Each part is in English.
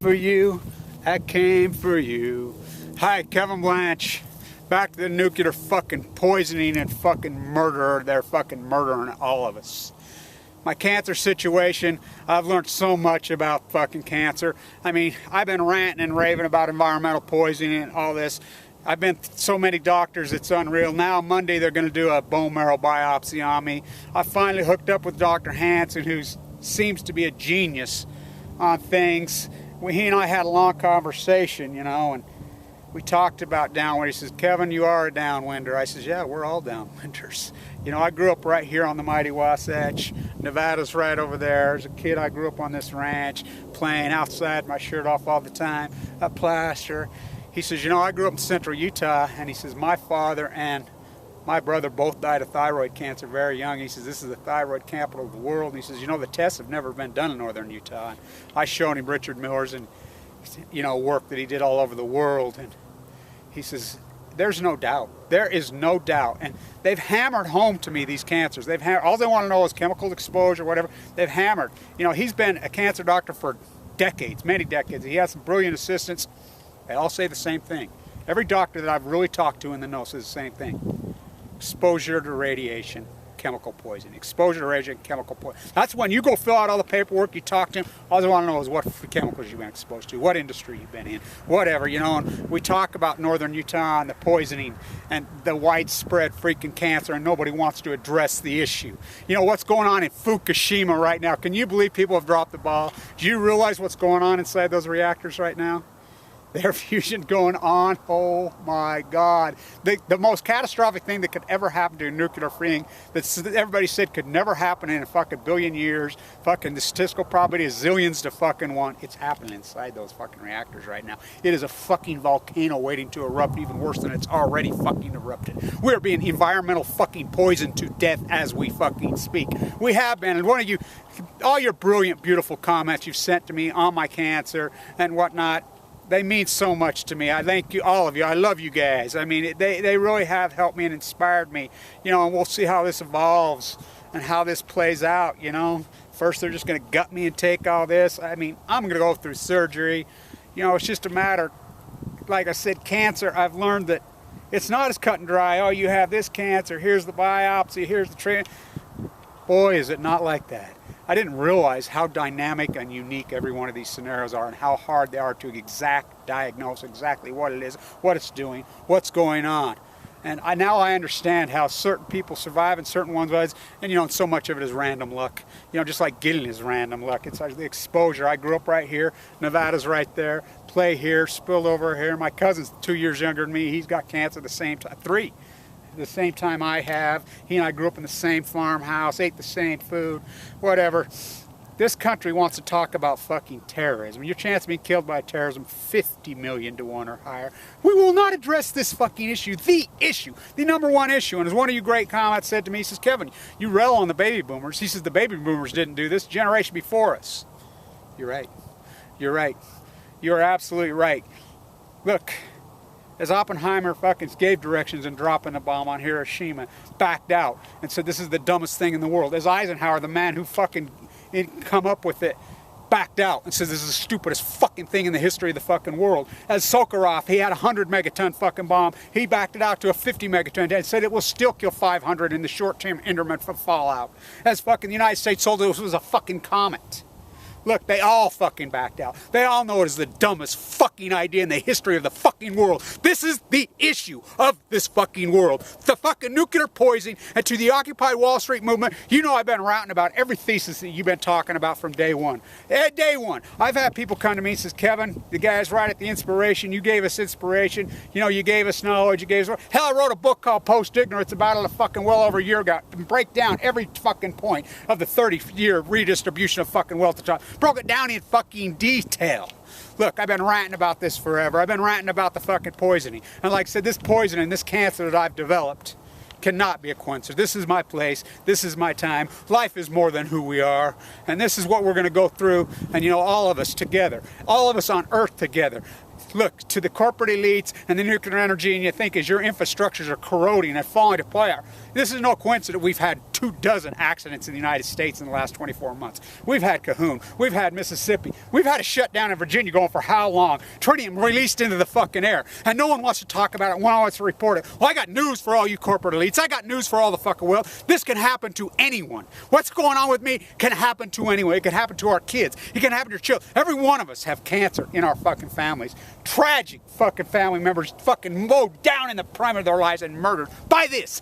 For you, I came for you. Hi, Kevin Blanch. Back to the nuclear fucking poisoning and fucking murder. They're fucking murdering all of us. My cancer situation, I've learned so much about fucking cancer. I mean, I've been ranting and raving about environmental poisoning and all this. I've been to so many doctors, it's unreal. Now, Monday, they're going to do a bone marrow biopsy on me. I finally hooked up with Dr. Hansen, who seems to be a genius on things. He and I had a long conversation, you know, and we talked about downwind. He says, Kevin, you are a downwinder. I says, yeah, we're all downwinders. You know, I grew up right here on the mighty Wasatch. Nevada's right over there. As a kid, I grew up on this ranch, playing outside, my shirt off all the time, a plaster. He says, you know, I grew up in central Utah, and he says, my father and my brother both died of thyroid cancer very young. He says, this is the thyroid capital of the world. And he says, you know, the tests have never been done in northern Utah. And I showed him Richard Miller's and, you know, work that he did all over the world. And he says, there's no doubt. There is no doubt. And they've hammered home to me these cancers. All they want to know is chemical exposure, whatever. They've hammered. You know, he's been a cancer doctor for decades, many decades. He has some brilliant assistants. They all say the same thing. Every doctor that I've really talked to in the know says the same thing. Exposure to radiation, chemical poison. Exposure to radiation, chemical poison. That's when you go fill out all the paperwork, you talk to them, all they want to know is what chemicals you've been exposed to, what industry you've been in, whatever, you know. And we talk about northern Utah and the poisoning and the widespread freaking cancer, and nobody wants to address the issue. You know, what's going on in Fukushima right now? Can you believe people have dropped the ball? Do you realize what's going on inside those reactors right now? Their fusion going on, oh my God. The most catastrophic thing that could ever happen to a nuclear freeing that everybody said could never happen in a fucking billion years, fucking the statistical probability is zillions to fucking one. It's happening inside those fucking reactors right now. It is a fucking volcano waiting to erupt, even worse than it's already fucking erupted. We're being environmental fucking poisoned to death as we fucking speak. We have been, and one of you, all your brilliant, beautiful comments you've sent to me on my cancer and whatnot, they mean so much to me. I thank you, all of you. I love you guys. I mean, they really have helped me and inspired me. You know, and we'll see how this evolves and how this plays out, you know. First, they're just going to gut me and take all this. I mean, I'm going to go through surgery. You know, it's just a matter, like I said, cancer, I've learned that it's not as cut and dry. Oh, you have this cancer, here's the biopsy, here's the treatment. Boy, is it not like that. I didn't realize how dynamic and unique every one of these scenarios are and how hard they are to diagnose exactly what it is, what it's doing, what's going on. And now I understand how certain people survive and certain ones rise, and you know, so much of it is random luck. You know, just like getting is random luck. It's like the exposure. I grew up right here. Nevada's right there. Play here, spilled over here. My cousin's 2 years younger than me. He's got cancer the same time, 3. The same time I have. He and I grew up in the same farmhouse, ate the same food, whatever. This country wants to talk about fucking terrorism. Your chance of being killed by terrorism, 50 million to 1 or higher. We will not address this fucking issue, the number one issue. And as one of you great comments said to me, he says, Kevin, you rail on the baby boomers. He says, the baby boomers didn't do this, generation before us. You're right. You're right. You're absolutely right. Look, as Oppenheimer fucking gave directions in dropping a bomb on Hiroshima, backed out and said this is the dumbest thing in the world. As Eisenhower, the man who fucking come up with it, backed out and says this is the stupidest fucking thing in the history of the fucking world. As Sakharov, he had a 100 megaton fucking bomb. He backed it out to a 50 megaton and said it will still kill 500 in the short-term interment for fallout. As fucking the United States told us it was a fucking comet. Look, they all fucking backed out. They all know it is the dumbest fucking idea in the history of the fucking world. This is the issue of this fucking world. The fucking nuclear poisoning, and to the Occupy Wall Street movement, you know I've been ranting about every thesis that you've been talking about from day one. Day one. I've had people come to me and says, Kevin, the guy's right at the inspiration. You gave us inspiration. You know, you gave us knowledge. You gave us... Hell, I wrote a book called Post-Ignorance about it fucking well over a year ago and break down every fucking point of the 30-year redistribution of fucking wealth to top. Broke it down in fucking detail. Look, I've been ranting about this forever. I've been ranting about the fucking poisoning. And like I said, this poisoning, this cancer that I've developed cannot be a coincidence. This is my place. This is my time. Life is more than who we are. And this is what we're going to go through. And you know, all of us together. All of us on earth together. look to the corporate elites and the nuclear energy, and you think as your infrastructures are corroding and falling apart. This is no coincidence. We've had 24 accidents in the United States in the last 24 months. We've had Cahoon. We've had Mississippi. We've had a shutdown in Virginia going for how long? Tritium released into the fucking air. And no one wants to talk about it. No one wants to report it. Well, I got news for all you corporate elites. I got news for all the fucking world. This can happen to anyone. What's going on with me can happen to anyone. It can happen to our kids. It can happen to your children. Every one of us have cancer in our fucking families. Tragic fucking family members fucking mowed down in the prime of their lives and murdered by this.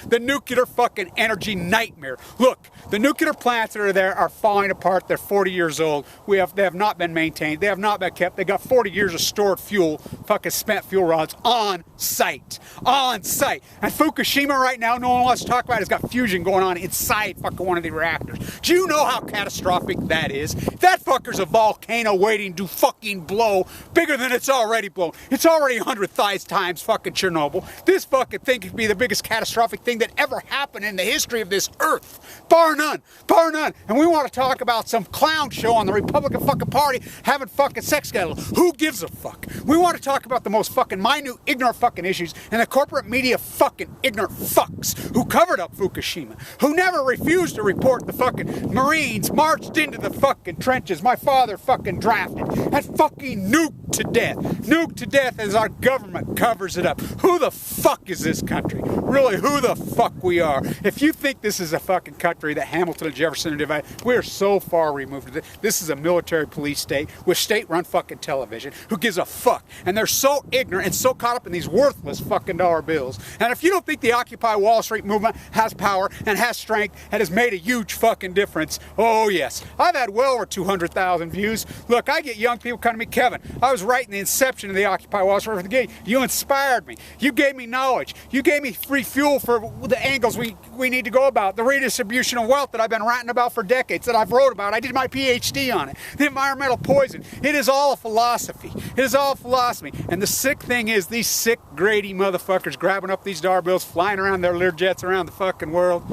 The nuclear fucking energy nightmare. Look, the nuclear plants that are there are falling apart. They're 40 years old. They have not been maintained. They have not been kept. They got 40 years of stored fuel, fucking spent fuel rods on site. On site. And Fukushima right now, no one wants to talk about it. It's got fusion going on inside fucking one of the reactors. Do you know how catastrophic that is? That fucker's a volcano waiting to fucking blow bigger than it's already blown. It's already 100 times fucking Chernobyl. This fucking thing could be the biggest catastrophic thing that ever happened in the history of this earth. Bar none. Bar none. And we want to talk about some clown show on the Republican fucking Party having fucking sex scandal. Who gives a fuck? We want to talk about the most fucking minute, ignorant fucking issues, and the corporate media fucking ignorant fucks who covered up Fukushima, who never refused to report the fucking Marines marched into the fucking trenches my father fucking drafted and fucking nuked to death. Nuked to death as our government covers it up. Who the fuck is this country? Really, who the fuck we are? If you think this is a fucking country that Hamilton and Jefferson divided, we're so far removed from it. This is a military police state with state-run fucking television. Who gives a fuck? And they're so ignorant and so caught up in these worthless fucking dollar bills. And if you don't think the Occupy Wall Street movement has power and has strength and has made a huge fucking difference, oh yes. I've had well over 200,000 views. Look, I get young people coming to me, Kevin, I was right in the inception of the Occupy Wall Street from the gate. You inspired me. You gave me knowledge. You gave me free fuel for the angles we need to go about. The redistribution of wealth that I've been ranting about for decades, that I've wrote about. I did my PhD on it. The environmental poison. It is all a philosophy. It is all philosophy. And the sick thing is these sick, grady motherfuckers grabbing up these dollar bills, flying around their Learjets around the fucking world.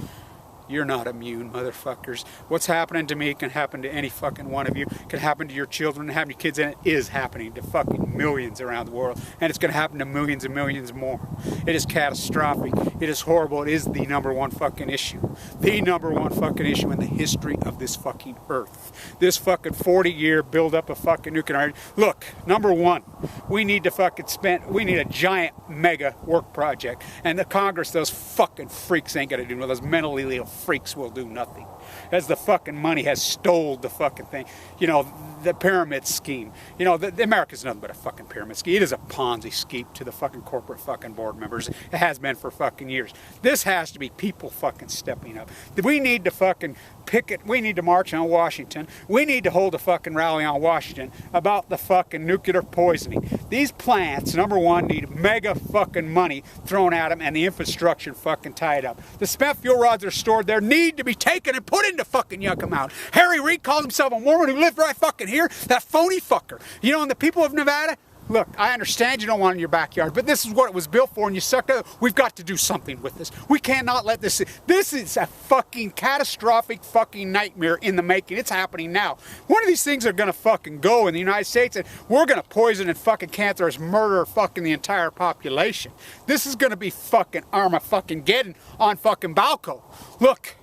You're not immune, motherfuckers. What's happening to me can happen to any fucking one of you. It can happen to your children and having your kids, and it is happening to fucking millions around the world. And it's going to happen to millions and millions more. It is catastrophic. It is horrible. It is the number one fucking issue. The number one fucking issue in the history of this fucking earth. This fucking 40-year buildup of fucking nuclear energy. Look, number one, we need a giant mega work project. And the Congress, those fucking freaks ain't going to do nothing. Those mentally ill freaks will do nothing. As the fucking money has stole the fucking thing. You know, the pyramid scheme. You know, the America's nothing but a fucking pyramid scheme. It is a Ponzi scheme to the fucking corporate fucking board members. It has been for fucking years. This has to be people fucking stepping up. We need to fucking picket. We need to march on Washington. We need to hold a fucking rally on Washington about the fucking nuclear poisoning. These plants, number one, need mega fucking money thrown at them and the infrastructure fucking tied up. The spent fuel rods are stored there need to be taken and put into fucking Yucca Mountain. Harry Reid calls himself a Mormon who lived right fucking here. That phony fucker. You know, and the people of Nevada, look, I understand you don't want it in your backyard, but this is what it was built for and you suck it. We've got to do something with this. We cannot let this. This is a fucking catastrophic fucking nightmare in the making. It's happening now. One of these things are going to fucking go in the United States and we're going to poison and fucking cancer, murder fucking the entire population. This is going to be fucking Armageddon on fucking Balco. Look.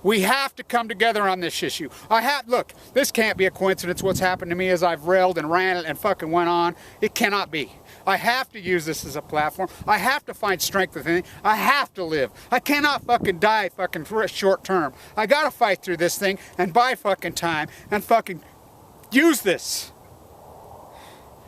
We have to come together on this issue. Look, this can't be a coincidence what's happened to me as I've railed and ranted and fucking went on. It cannot be. I have to use this as a platform. I have to find strength within it. I have to live. I cannot fucking die fucking for a short term. I gotta fight through this thing and buy fucking time and fucking use this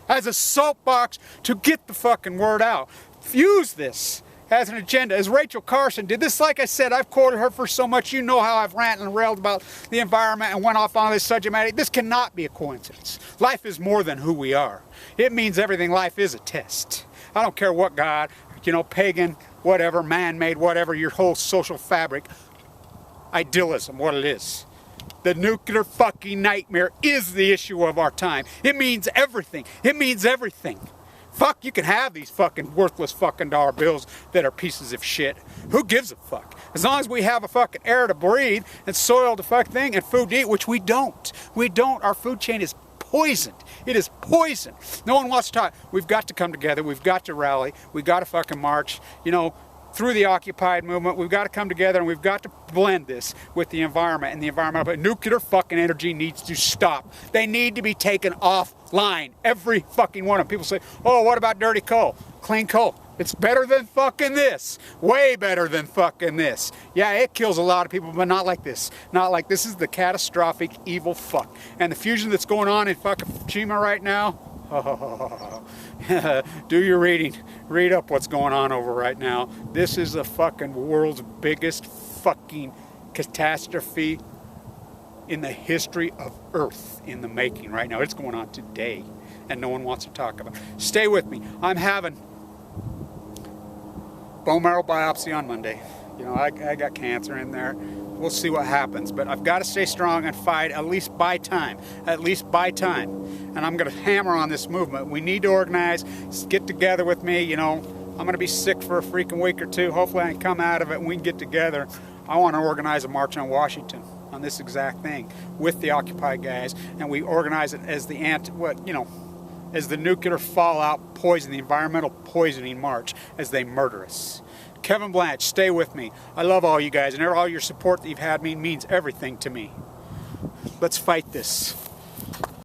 as a soapbox to get the fucking word out. Use this has an agenda, as Rachel Carson did. This, like I said, I've quoted her for so much. You know how I've ranted and railed about the environment and went off on this subject matter. This cannot be a coincidence. Life is more than who we are. It means everything. Life is a test. I don't care what God, you know, pagan, whatever, man-made, whatever, your whole social fabric, idealism, what it is. The nuclear fucking nightmare is the issue of our time. It means everything. It means everything. Fuck, you can have these fucking worthless fucking dollar bills that are pieces of shit. Who gives a fuck? As long as we have a fucking air to breathe and soil to fuck thing and food to eat, which we don't. We don't. Our food chain is poisoned. It is poison. No one wants to talk. We've got to come together. We've got to rally. We've got to fucking march. You know, through the Occupy movement, we've got to come together and we've got to blend this with the environment and the environmental. But nuclear fucking energy needs to stop. They need to be taken offline. Every fucking one of them. People say, oh, what about dirty coal? Clean coal. It's better than fucking this. Way better than fucking this. Yeah, it kills a lot of people, but not like this. Not like this. Is the catastrophic evil fuck. And the fusion that's going on in fucking Fukushima right now, do your reading. Read up what's going on over right now. This is the fucking world's biggest fucking catastrophe in the history of Earth in the making right now. It's going on today, and no one wants to talk about it. Stay with me. I'm having bone marrow biopsy on Monday. You know, I got cancer in there. We'll see what happens, but I've got to stay strong and fight, at least buy time. At least buy time. And I'm going to hammer on this movement. We need to organize, get together with me. You know, I'm going to be sick for a freaking week or two. Hopefully I can come out of it and we can get together. I want to organize a march on Washington on this exact thing with the Occupy guys, and we organize it as the as the nuclear fallout poison, the environmental poisoning march as they murder us. Kevin Blanch, stay with me. I love all you guys, and all your support that you've had means everything to me. Let's fight this.